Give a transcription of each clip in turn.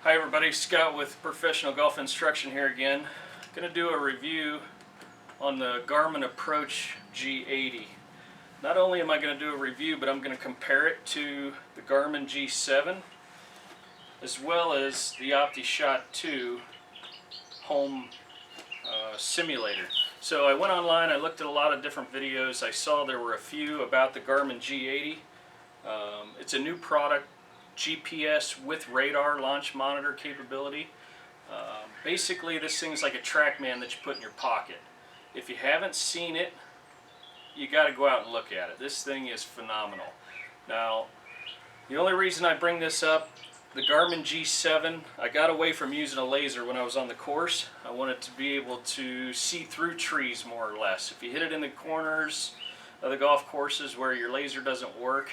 Hi everybody, Scott with Professional Golf Instruction here again. Going to do a review on the Garmin ApproachG80. Not only am I going to do a review, but I'm going to compare it to the Garmin G7 as well as the OptiShot2 home simulator. So I went online, I looked at a lot of different videos. I saw there were a few about the Garmin G80. It's a new product. GPS with radar launch monitor capability. Basically this thing's like a TracMan that you put in your pocket. If you haven't seen it, you got to go out and look at it. This thing is phenomenal. Now, the only reason I bring this up, the Garmin G7, I got away from using a laser when I was on the course. I wanted to be able to see through trees more or less. If you hit it in the corners of the golf courses where your laser doesn't work,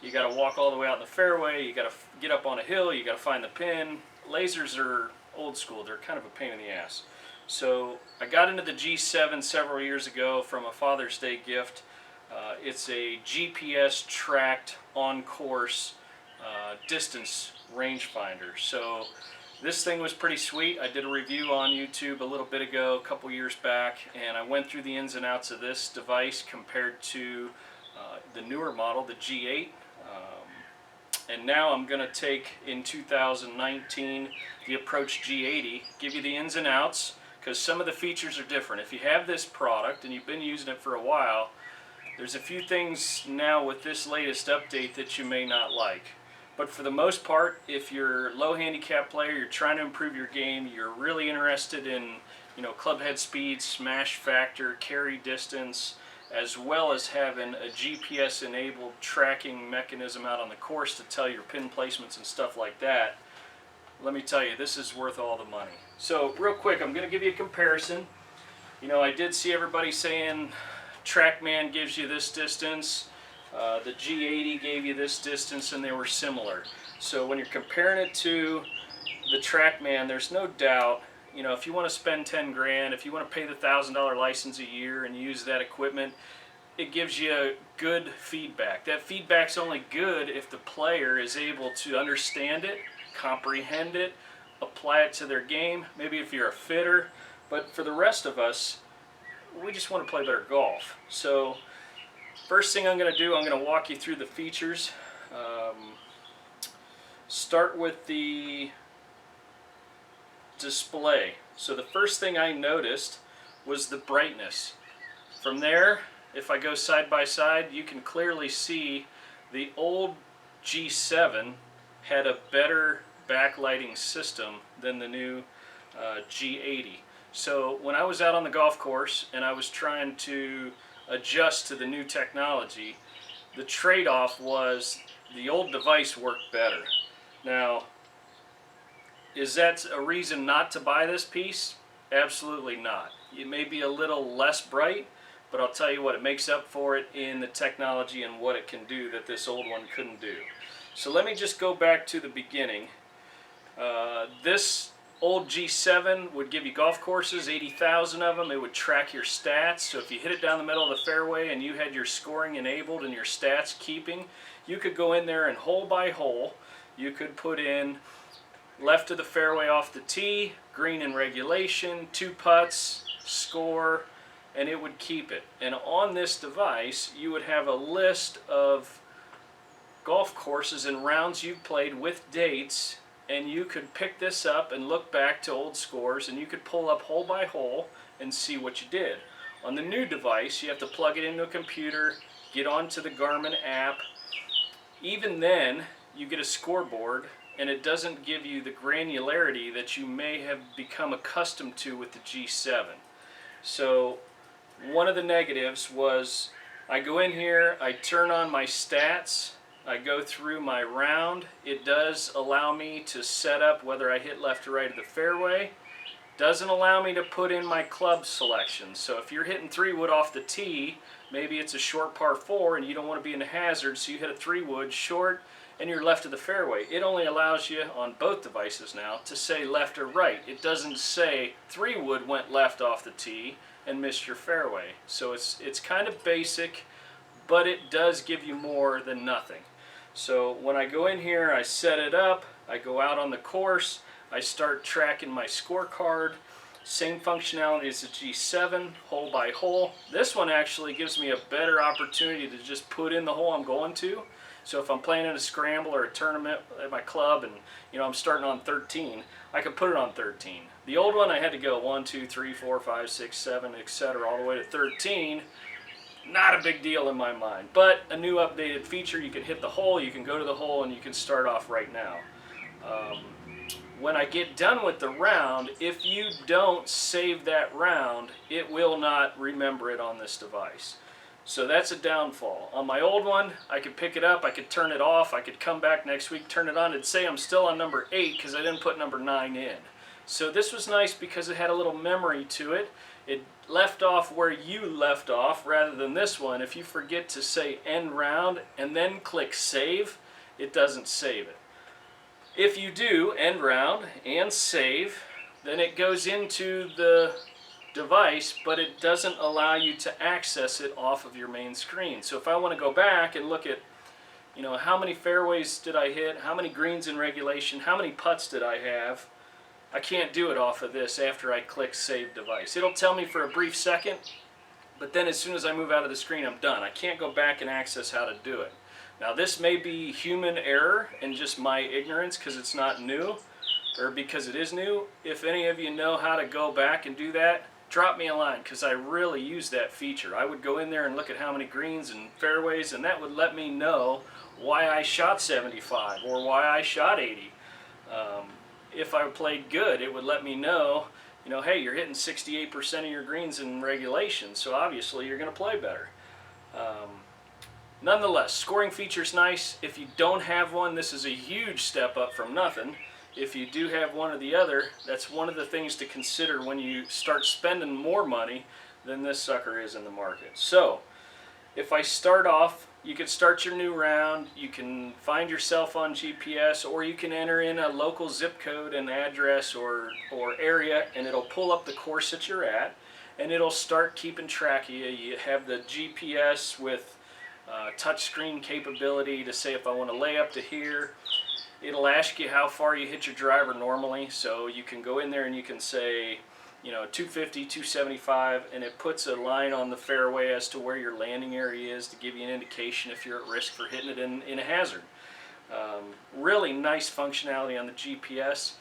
you got to walk all the way out in the fairway, you got to get up on a hill, you got to find the pin. Lasers are old school, they're kind of a pain in the ass. So I got into the G7 several years ago from a Father's Day gift. It's a GPS tracked on-course distance rangefinder. So this thing was pretty sweet. I did a review on YouTube a little bit ago, a couple years back, and I went through the ins and outs of this device compared to the newer model, the G8. And now I'm going to take, in 2019, the ApproachG80, give you the ins and outs, because some of the features are different. If you have this product and you've been using it for a while, there's a few things now with this latest update that you may not like. But for the most part, if you're a low handicap player, you're trying to improve your game, you're really interested in, club head speed, smash factor, carry distance, as well as having a GPS enabled tracking mechanism out on the course to tell your pin placements and stuff like that, let me tell you, this is worth all the money. So real quick, I'm going to give you a comparison. I did see everybody saying TracMan gives you this distance, the G80 gave you this distance, and they were similar. So when you're comparing it to the TracMan, there's no doubt, if you want to spend 10 grand, if you want to pay the $1,000 license a year and use that equipment, it gives you good feedback. That feedback's only good if the player is able to understand it, comprehend it, apply it to their game, maybe if you're a fitter. But for the rest of us, we just want to play better golf. So first thing I'm going to do, I'm going to walk you through the features. Start with the display. So the first thing I noticed was the brightness. From there, if I go side by side, you can clearly see the old G7 had a better backlighting system than the new G80. So when I was out on the golf course and I was trying to adjust to the new technology, the trade-off was the old device worked better. Now, is that a reason not to buy this piece? Absolutely not. It may be a little less bright, but I'll tell you what, it makes up for it in the technology and what it can do that this old one couldn't do. So let me just go back to the beginning. This old G7 would give you golf courses, 80,000 of them. It would track your stats. So if you hit it down the middle of the fairway and you had your scoring enabled and your stats keeping, you could go in there and hole by hole, you could put in left of the fairway off the tee, green in regulation, 2 putts, score, and it would keep it. And on this device, you would have a list of golf courses and rounds you've played with dates, and you could pick this up and look back to old scores, and you could pull up hole by hole and see what you did. On the new device, you have to plug it into a computer, get onto the Garmin app. Even then, you get a scoreboard, and it doesn't give you the granularity that you may have become accustomed to with the G7. So one of the negatives was I go in here, I turn on my stats, I go through my round. It does allow me to set up whether I hit left or right of the fairway. Doesn't allow me to put in my club selection. So if you're hitting 3-wood off the tee, maybe it's a short par 4 and you don't want to be in a hazard, so you hit a 3-wood short and you're left of the fairway. It only allows you on both devices now to say left or right. It doesn't say 3-wood went left off the tee and missed your fairway. So it's kind of basic, but it does give you more than nothing. So when I go in here, I set it up, I go out on the course, I start tracking my scorecard. Same functionality as the G7, hole by hole. This one actually gives me a better opportunity to just put in the hole I'm going to. So if I'm playing in a scramble or a tournament at my club and I'm starting on 13, I can put it on 13. The old one I had to go 1, 2, 3, 4, 5, 6, 7, etc. all the way to 13. Not a big deal in my mind, but a new updated feature. You can hit the hole, you can go to the hole, and you can start off right now. When I get done with the round, if you don't save that round, it will not remember it on this device. So that's a downfall. On my old one, I could pick it up, I could turn it off, I could come back next week, turn it on, it'd say I'm still on number 8 because I didn't put number 9 in. So this was nice because it had a little memory to it. It left off where you left off rather than this one. If you forget to say end round and then click save, it doesn't save it. If you do end round and save, then it goes into the device, but it doesn't allow you to access it off of your main screen. So if I want to go back and look at, how many fairways did I hit, how many greens in regulation, how many putts did I have, I can't do it off of this after I click save device. It'll tell me for a brief second, but then as soon as I move out of the screen, I'm done. I can't go back and access how to do it. Now this may be human error and just my ignorance because it's not new, or because it is new. If any of you know how to go back and do that, drop me a line because I really use that feature. I would go in there and look at how many greens and fairways, and that would let me know why I shot 75 or why I shot 80. If I played good, it would let me know, hey, you're hitting 68% of your greens in regulation, so obviously you're going to play better. Nonetheless, scoring feature's nice. If you don't have one, this is a huge step up from nothing. If you do have one or the other, that's one of the things to consider when you start spending more money than this sucker is in the market. So, if I start off, you can start your new round, you can find yourself on GPS, or you can enter in a local zip code and address or area, and it'll pull up the course that you're at, and it'll start keeping track of you. You have the GPS with touchscreen capability to say if I want to lay up to here. It'll ask you how far you hit your driver normally, so you can go in there and you can say 250, 275, and it puts a line on the fairway as to where your landing area is to give you an indication if you're at risk for hitting it in a hazard. Really nice functionality on the GPS.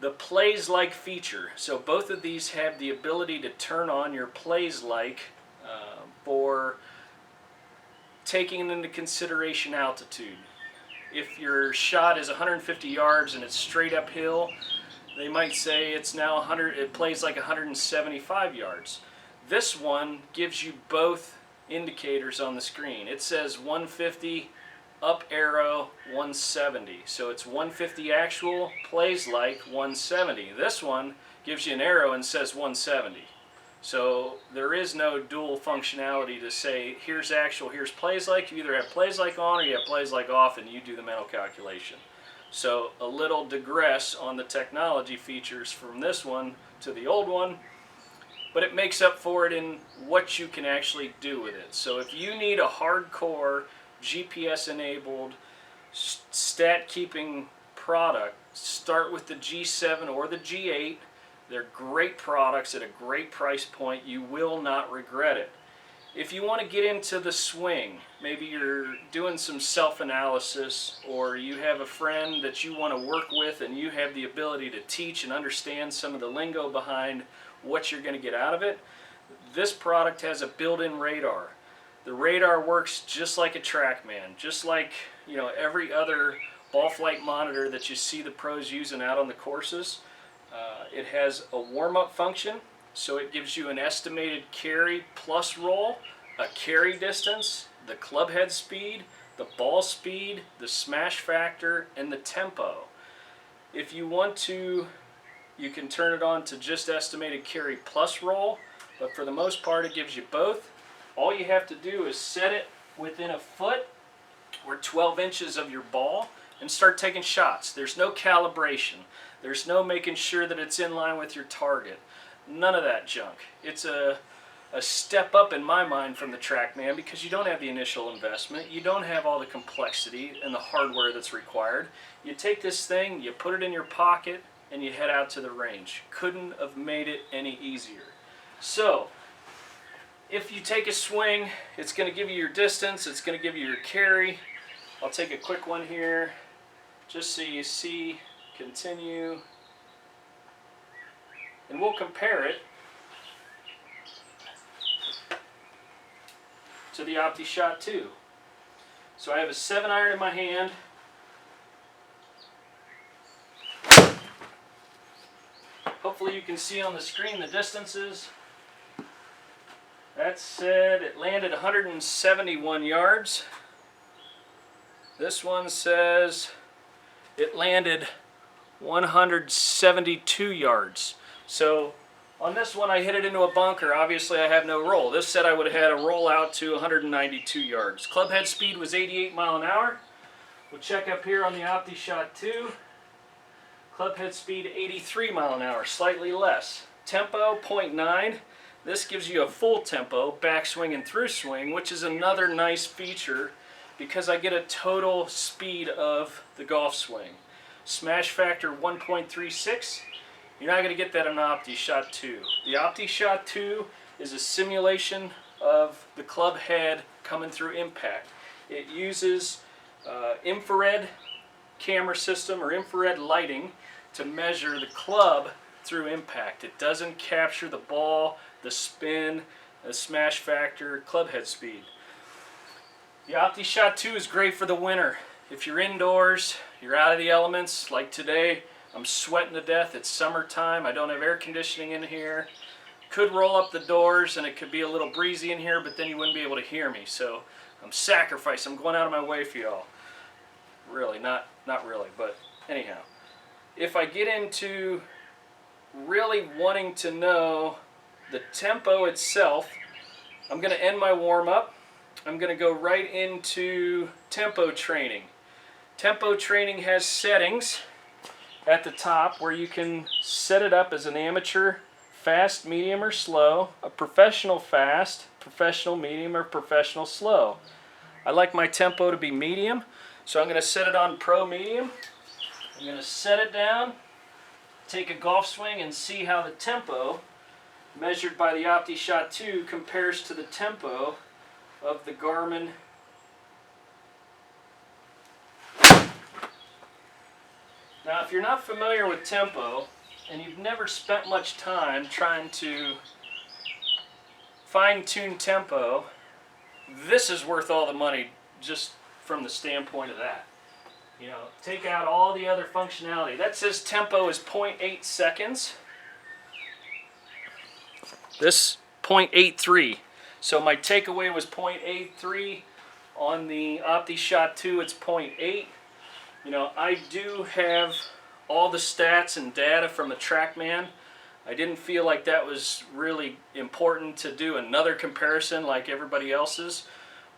The plays like feature, so both of these have the ability to turn on your plays like for taking into consideration altitude. If your shot is 150 yards and it's straight uphill, they might say it's now it plays like 175 yards. This one gives you both indicators on the screen. It says 150, up arrow 170. So it's 150 actual, plays like 170. This one gives you an arrow and says 170. So there is no dual functionality to say here's actual, here's plays like. You either have plays like on or you have plays like off, and you do the mental calculation. So a little digress on the technology features from this one to the old one, but it makes up for it in what you can actually do with it. So if you need a hardcore GPS enabled stat keeping product, start with the G7 or the G8. They're great products at a great price point. You will not regret it. If you want to get into the swing, maybe you're doing some self-analysis, or you have a friend that you want to work with and you have the ability to teach and understand some of the lingo behind what you're going to get out of it, this product has a built-in radar. The radar works just like a TracMan, just like every other ball flight monitor that you see the pros using out on the courses. It has a warm-up function, so it gives you an estimated carry plus roll, a carry distance, the club head speed, the ball speed, the smash factor, and the tempo. If you want to, you can turn it on to just estimated carry plus roll, but for the most part it gives you both. All you have to do is set it within a foot or 12 inches of your ball and start taking shots. There's no calibration. There's no making sure that it's in line with your target. None of that junk. It's a a step up in my mind from the TracMan because you don't have the initial investment, you don't have all the complexity and the hardware that's required. You take this thing, you put it in your pocket, and you head out to the range. Couldn't have made it any easier. So, if you take a swing, it's going to give you your distance, it's going to give you your carry. I'll take a quick one here, just so you see, continue, and we'll compare it to the OptiShot2. So I have a 7-iron in my hand. Hopefully you can see on the screen the distances. That said, it landed 171 yards. This one says it landed 172 yards. So on this one I hit it into a bunker. Obviously I have no roll. This said I would have had a roll out to 192 yards. Club head speed was 88 miles an hour. We'll check up here on the OptiShot2. Club head speed 83 miles an hour, slightly less. Tempo 0.9. This gives you a full tempo, backswing and through swing, which is another nice feature because I get a total speed of the golf swing. Smash factor 1.36. You're not going to get that on the OptiShot2. The OptiShot2 is a simulation of the club head coming through impact. It uses infrared camera system or infrared lighting to measure the club through impact. It doesn't capture the ball, the spin, the smash factor, club head speed. The OptiShot2 is great for the winter. If you're indoors, you're out of the elements, like today, I'm sweating to death, it's summertime, I don't have air conditioning in here. Could roll up the doors and it could be a little breezy in here, but then you wouldn't be able to hear me. So I'm sacrificing, I'm going out of my way for y'all. Really, not really, but anyhow. If I get into really wanting to know the tempo itself, I'm going to end my warm-up. I'm going to go right into tempo training. Tempo training has settings at the top where you can set it up as an amateur, fast, medium, or slow, a professional fast, professional medium, or professional slow. I like my tempo to be medium, so I'm going to set it on pro medium. I'm going to set it down, take a golf swing, and see how the tempo measured by the OptiShot2 compares to the tempo of the Garmin. Now, if you're not familiar with tempo and you've never spent much time trying to fine-tune tempo, this is worth all the money just from the standpoint of that. You know, take out all the other functionality. That says tempo is 0.8 seconds. This 0.83. So my takeaway was 0.83. On the OptiShot2 it's 0.8. You know, I do have all the stats and data from the TracMan. I didn't feel like that was really important to do another comparison like everybody else's,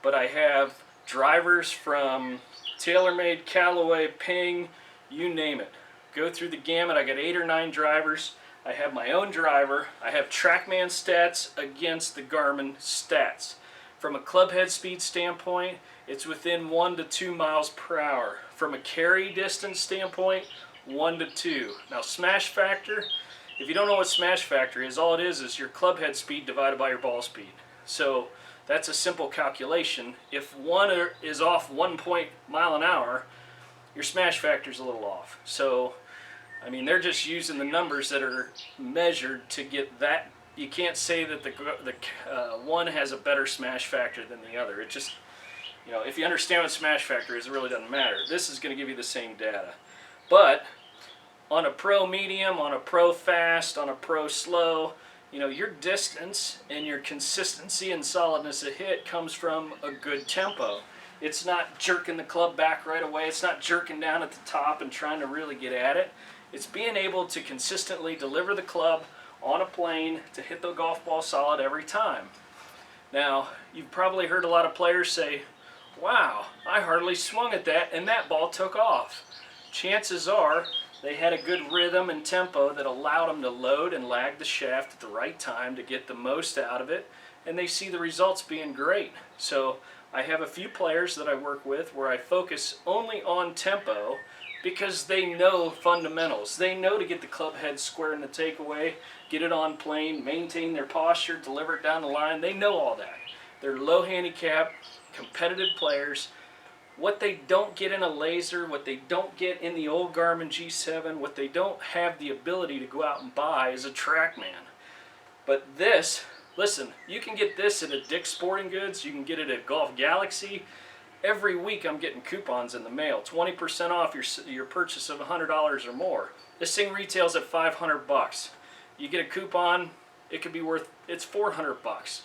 but I have drivers from TaylorMade, Callaway, Ping, you name it. Go through the gamut. I got 8 or 9 drivers. I have my own driver. I have TracMan stats against the Garmin stats. From a club head speed standpoint, it's within 1 to 2 miles per hour. From a carry distance standpoint, 1 to 2. Now smash factor, if you don't know what smash factor is, all it is your club head speed divided by your ball speed. So that's a simple calculation. If one is off 1 mile an hour, your smash factor is a little off. So, I mean, they're just using the numbers that are measured to get that. You can't say that the one has a better smash factor than the other. It just, you know, if you understand what smash factor is, it really doesn't matter. This is going to give you the same data. But on a pro medium, on a pro fast, on a pro slow, you know, your distance and your consistency and solidness of hit comes from a good tempo. It's not jerking the club back right away. It's not jerking down at the top and trying to really get at it. It's being able to consistently deliver the club on a plane to hit the golf ball solid every time. Now, you've probably heard a lot of players say, wow, I hardly swung at that and that ball took off. Chances are They had a good rhythm and tempo that allowed them to load and lag the shaft at the right time to get the most out of it, and they see the results being great. So I have a few players that I work with where I focus only on tempo because they know fundamentals. They know to get the club head square in the takeaway, get it on plane, maintain their posture, deliver it down the line. They know all that. They're low handicap, competitive players. What they don't get in a laser, what they don't get in the old Garmin G7, what they don't have the ability to go out and buy is a TracMan. But this, listen, you can get this at a Dick's Sporting Goods, you can get it at Golf Galaxy. Every week I'm getting coupons in the mail, 20% off your purchase of $100 or more. This thing retails at $500. You get a coupon, it could be worth, it's $400.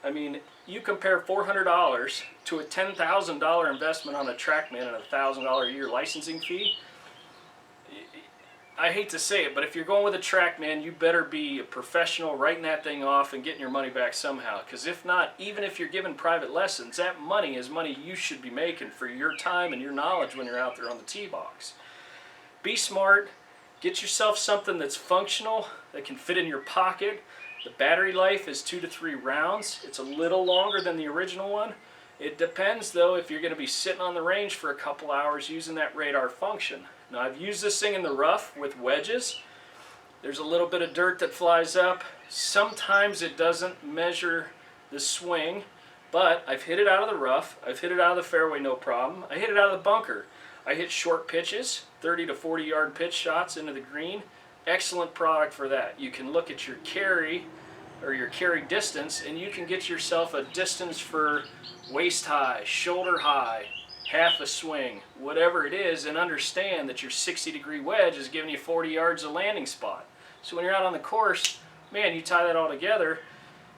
I mean, you compare $400 to a $10,000 investment on a TracMan and a $1,000 a year licensing fee. I hate to say it, but if you're going with a TracMan, you better be a professional writing that thing off and getting your money back somehow. Because if not, even if you're giving private lessons, that money is money you should be making for your time and your knowledge when you're out there on the tee box. Be smart. Get yourself something that's functional, that can fit in your pocket. The battery life is 2 to 3 rounds. It's a little longer than the original one. It depends, though, if you're going to be sitting on the range for a couple hours using that radar function. Now, I've used this thing in the rough with wedges. There's a little bit of dirt that flies up. Sometimes it doesn't measure the swing, but I've hit it out of the rough. I've hit it out of the fairway, no problem. I hit it out of the bunker. I hit short pitches, 30 to 40 yard pitch shots into the green. Excellent product for that. You can look at your carry or your carry distance, and you can get yourself a distance for waist high, shoulder high, half a swing, whatever it is, and understand that your 60-degree wedge is giving you 40 yards of landing spot. So when you're out on the course, man, you tie that all together,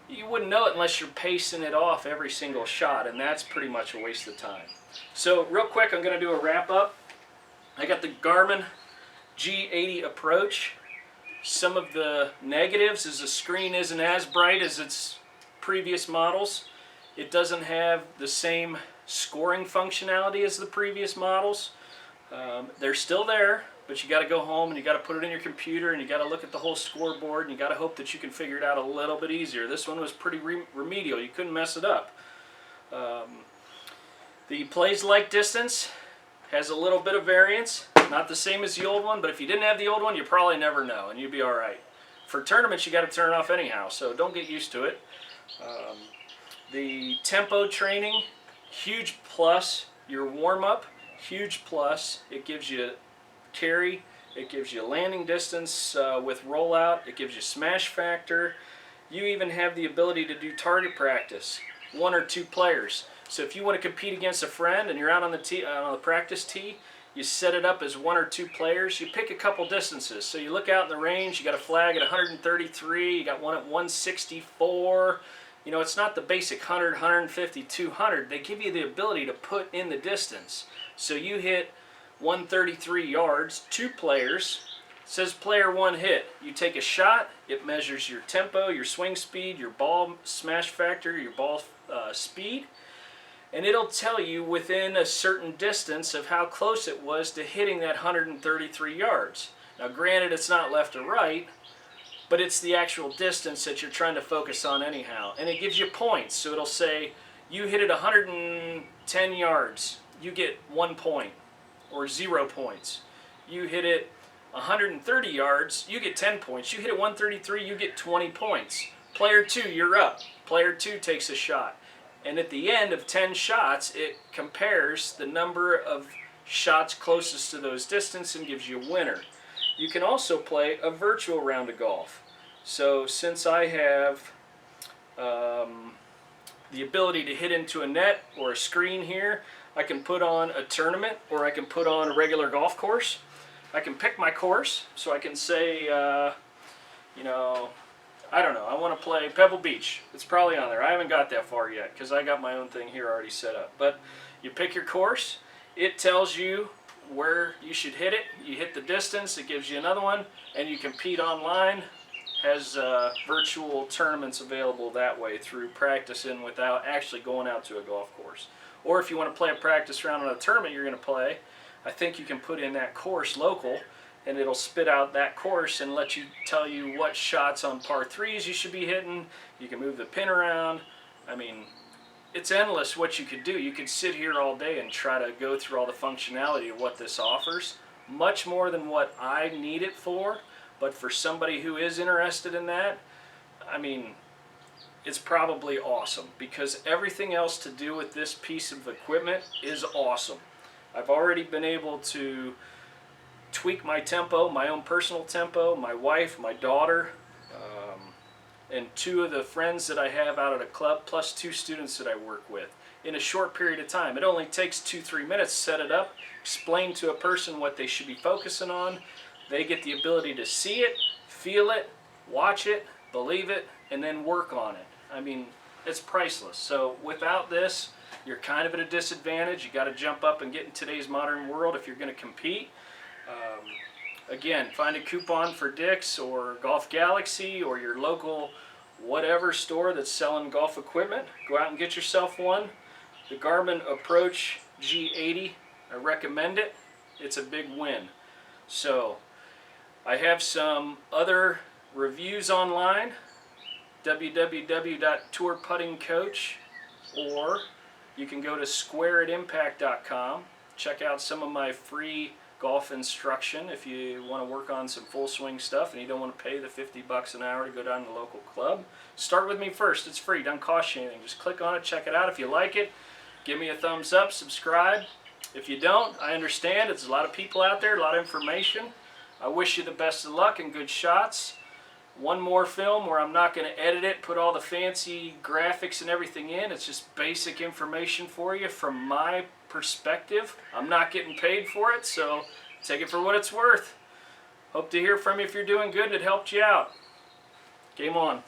you wouldn't know it unless you're pacing it off every single shot, and that's pretty much a waste of time. So real quick, I'm going to do a wrap up. I got the Garmin G80 Approach. Some of the negatives is the screen isn't as bright as its previous models. It doesn't have the same scoring functionality as the previous models. They're still there, but you got to go home and you got to put it in your computer and you got to look at the whole scoreboard and you got to hope that you can figure it out a little bit easier. This one was pretty remedial. You couldn't mess it up. The plays like distance has a little bit of variance. Not the same as the old one, but if you didn't have the old one, you probably never know, and you'd be all right. For tournaments, you got to turn it off anyhow, so don't get used to it. The tempo training, huge plus. Your warm-up, huge plus. It gives you carry. It gives you landing distance with rollout. It gives you smash factor. You even have the ability to do target practice, 1 or 2 players. So if you want to compete against a friend and you're out on the practice tee, you set it up as 1 or 2 players. You pick a couple distances. So you look out in the range, you got a flag at 133, you got one at 164. You know, it's not the basic 100, 150, 200. They give you the ability to put in the distance. So you hit 133 yards, 2 players. It says player 1 hit. You take a shot, it measures your tempo, your swing speed, your ball smash factor, your ball speed. And it'll tell you within a certain distance of how close it was to hitting that 133 yards. Now granted, it's not left or right, but it's the actual distance that you're trying to focus on anyhow. And it gives you points. So it'll say, you hit it 110 yards, you get 1 point, or 0 points. You hit it 130 yards, you get 10 points. You hit it 133, you get 20 points. Player 2, you're up. Player 2 takes a shot. And at the end of 10 shots, it compares the number of shots closest to those distance and gives you a winner. You can also play a virtual round of golf. So since I have the ability to hit into a net or a screen here, I can put on a tournament or I can put on a regular golf course. I can pick my course, so I can say, you know, I don't know, I want to play Pebble Beach. It's probably on there. I haven't got that far yet because I got my own thing here already set up. But you pick your course, it tells you where you should hit it. You hit the distance, it gives you another one, and you compete online. Has virtual tournaments available that way through practicing without actually going out to a golf course. Or if you want to play a practice round on a tournament you're going to play, I think you can put in that course local and it'll spit out that course and let you tell you what shots on par 3s you should be hitting. You can move the pin around. I mean, it's endless what you could do. You could sit here all day and try to go through all the functionality of what this offers. Much more than what I need it for, but for somebody who is interested in that, I mean, it's probably awesome, because everything else to do with this piece of equipment is awesome. I've already been able to tweak my tempo, my own personal tempo, my wife, my daughter, and 2 of the friends that I have out at a club, plus 2 students that I work with, in a short period of time. It only takes 2-3 minutes to set it up, explain to a person what they should be focusing on. They get the ability to see it, feel it, watch it, believe it, and then work on it. I mean, it's priceless. So without this, you're kind of at a disadvantage. You got to jump up and get in today's modern world if you're going to compete. Again, find a coupon for Dick's or Golf Galaxy or your local whatever store that's selling golf equipment. Go out and get yourself one. The Garmin ApproachG80, I recommend it. It's a big win. So I have some other reviews online, www.tourputtingcoach, or you can go to squareatimpact.com. Check out some of my free golf instruction if you want to work on some full swing stuff and you don't want to pay the $50 an hour to go down to the local club. Start with me first. It's free. Doesn't cost you anything. Just click on it, check it out. If you like it, give me a thumbs up, subscribe. If you don't, I understand. It's a lot of people out there, a lot of information. I wish you the best of luck and good shots. One more film where I'm not going to edit it, put all the fancy graphics and everything in. It's just basic information for you from my perspective. I'm not getting paid for it, so take it for what it's worth. Hope to hear from you if you're doing good and it helped you out. Game on.